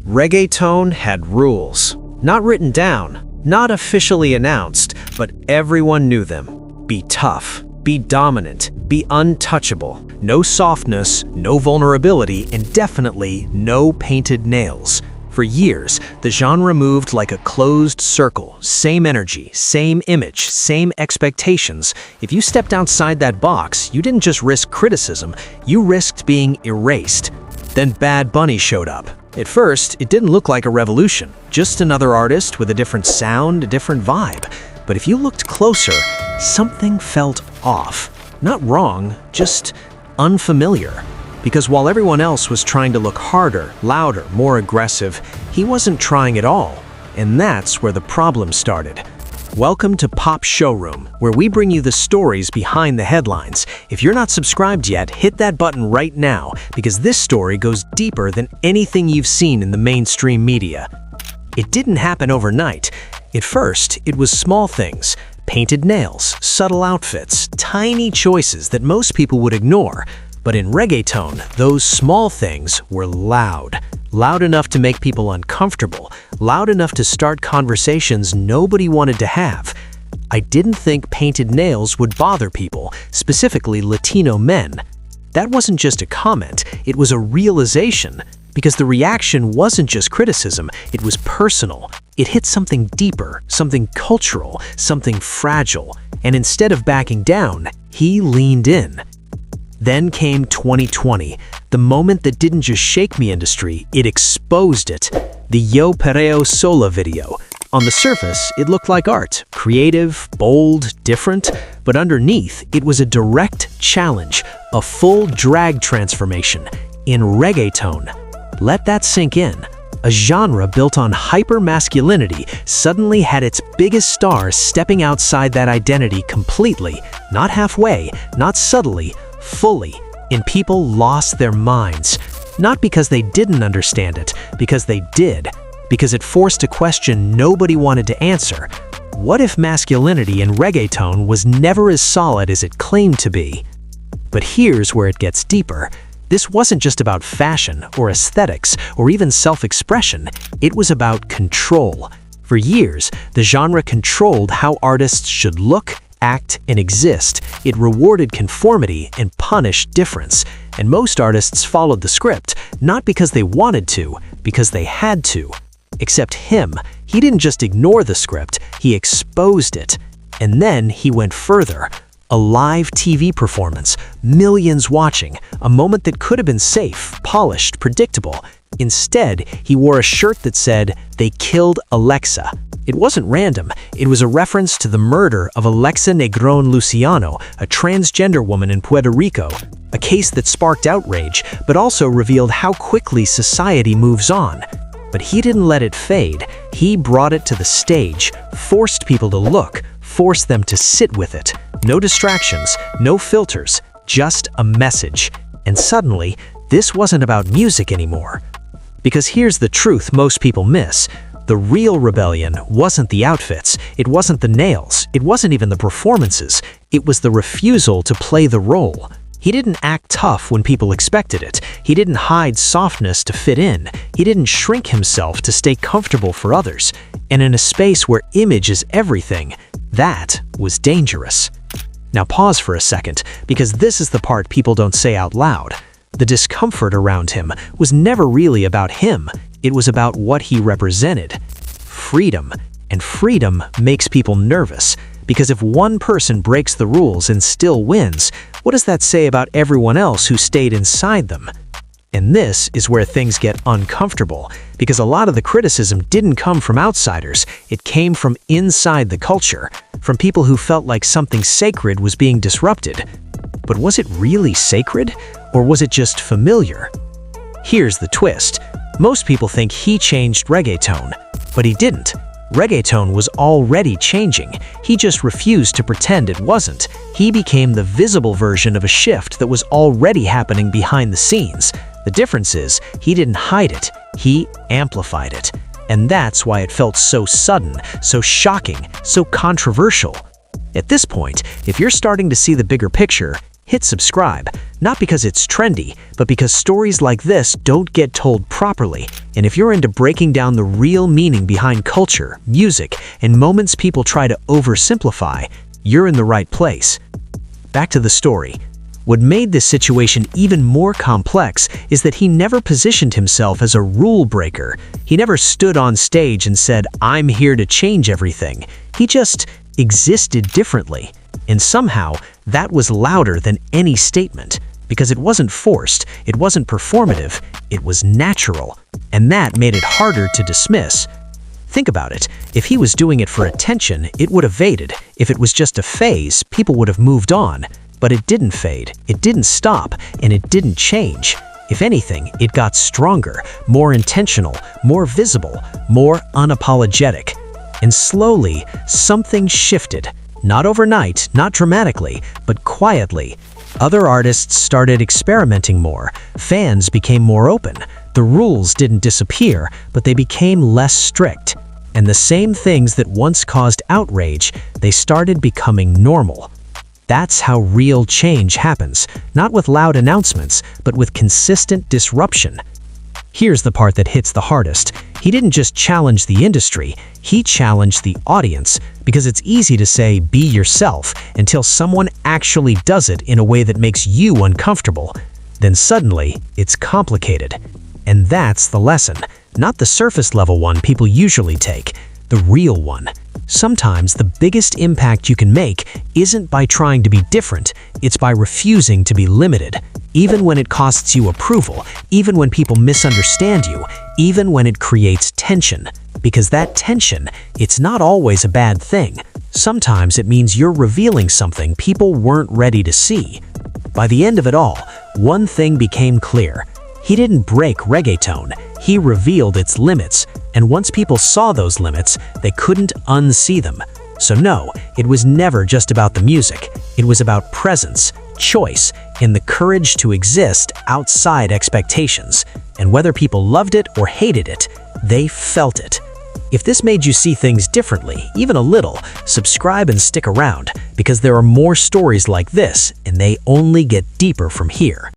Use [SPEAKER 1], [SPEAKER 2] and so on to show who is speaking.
[SPEAKER 1] Reggaeton had rules. Not written down, not officially announced, but everyone knew them. Be tough, be dominant, be untouchable. No softness, no vulnerability, and definitely no painted nails. For years, the genre moved like a closed circle. Same energy, same image, same expectations. If you stepped outside that box, you didn't just risk criticism, you risked being erased. Then Bad Bunny showed up. At first, it didn't look like a revolution, just another artist with a different sound, a different vibe. But if you looked closer, something felt off. Not wrong, just unfamiliar. Because while everyone else was trying to look harder, louder, more aggressive, he wasn't trying at all. And that's where the problem started. Welcome to Pop Showroom, where we bring you the stories behind the headlines. If you're not subscribed yet, hit that button right now, because this story goes deeper than anything you've seen in the mainstream media. It didn't happen overnight. At first, it was small things. Painted nails, subtle outfits, tiny choices that most people would ignore. But in reggaeton, those small things were loud. Loud enough to make people uncomfortable, loud enough to start conversations nobody wanted to have. I didn't think painted nails would bother people, specifically Latino men. That wasn't just a comment, it was a realization. Because the reaction wasn't just criticism, it was personal. It hit something deeper, something cultural, something fragile. And instead of backing down, he leaned in. Then came 2020, the moment that didn't just shake the industry, it exposed it. The Yo Perreo Sola video. On the surface, it looked like art, creative, bold, different, but underneath, it was a direct challenge, a full drag transformation in reggaeton. Let that sink in. A genre built on hyper-masculinity suddenly had its biggest stars stepping outside that identity completely, not halfway, not subtly, fully, and people lost their minds. Not because they didn't understand it, because they did. Because it forced a question nobody wanted to answer. What if masculinity in reggaeton was never as solid as it claimed to be? But here's where it gets deeper. This wasn't just about fashion or aesthetics or even self-expression. It was about control. For years, the genre controlled how artists should look, act, and exist. It rewarded conformity and punished difference. And most artists followed the script, not because they wanted to, because they had to. Except him. He didn't just ignore the script, he exposed it. And then he went further. A live TV performance, millions watching, a moment that could have been safe, polished, predictable. Instead, he wore a shirt that said, "They killed Alexa." It wasn't random, it was a reference to the murder of Alexa Negron Luciano, a transgender woman in Puerto Rico, a case that sparked outrage, but also revealed how quickly society moves on. But he didn't let it fade, he brought it to the stage, forced people to look, forced them to sit with it. No distractions, no filters, just a message. And suddenly, this wasn't about music anymore. Because here's the truth most people miss. The real rebellion wasn't the outfits, it wasn't the nails, it wasn't even the performances. It was the refusal to play the role. He didn't act tough when people expected it. He didn't hide softness to fit in. He didn't shrink himself to stay comfortable for others. And in a space where image is everything, that was dangerous. Now pause for a second, because this is the part people don't say out loud. The discomfort around him was never really about him. It was about what he represented. Freedom. And freedom makes people nervous. Because if one person breaks the rules and still wins, what does that say about everyone else who stayed inside them? And this is where things get uncomfortable, because a lot of the criticism didn't come from outsiders, it came from inside the culture, from people who felt like something sacred was being disrupted. But was it really sacred, or was it just familiar? Here's the twist. Most people think he changed reggaeton, but he didn't. Reggaeton was already changing. He just refused to pretend it wasn't. He became the visible version of a shift that was already happening behind the scenes. The difference is, he didn't hide it, he amplified it. And that's why it felt so sudden, so shocking, so controversial. At this point, if you're starting to see the bigger picture, hit subscribe. Not because it's trendy, but because stories like this don't get told properly. And if you're into breaking down the real meaning behind culture, music, and moments people try to oversimplify, you're in the right place. Back to the story. What made this situation even more complex is that he never positioned himself as a rule breaker. He never stood on stage and said, "I'm here to change everything." He just existed differently. And somehow, that was louder than any statement, because it wasn't forced, it wasn't performative, it was natural. And that made it harder to dismiss. Think about it. If he was doing it for attention, it would have faded. If it was just a phase, people would have moved on. But it didn't fade, it didn't stop, and it didn't change. If anything, it got stronger, more intentional, more visible, more unapologetic. And slowly, something shifted. Not overnight, not dramatically, but quietly. Other artists started experimenting more. Fans became more open. The rules didn't disappear, but they became less strict. And the same things that once caused outrage, they started becoming normal. That's how real change happens, not with loud announcements, but with consistent disruption. Here's the part that hits the hardest. He didn't just challenge the industry, he challenged the audience, because it's easy to say, "Be yourself," until someone actually does it in a way that makes you uncomfortable. Then suddenly, it's complicated. And that's the lesson, not the surface-level one people usually take, the real one. Sometimes the biggest impact you can make isn't by trying to be different, it's by refusing to be limited. Even when it costs you approval, even when people misunderstand you, even when it creates tension. Because that tension, it's not always a bad thing. Sometimes it means you're revealing something people weren't ready to see. By the end of it all, one thing became clear. He didn't break reggaeton, he revealed its limits, and once people saw those limits, they couldn't unsee them. So no, it was never just about the music. It was about presence, choice, and the courage to exist outside expectations. And whether people loved it or hated it, they felt it. If this made you see things differently, even a little, subscribe and stick around, because there are more stories like this, and they only get deeper from here.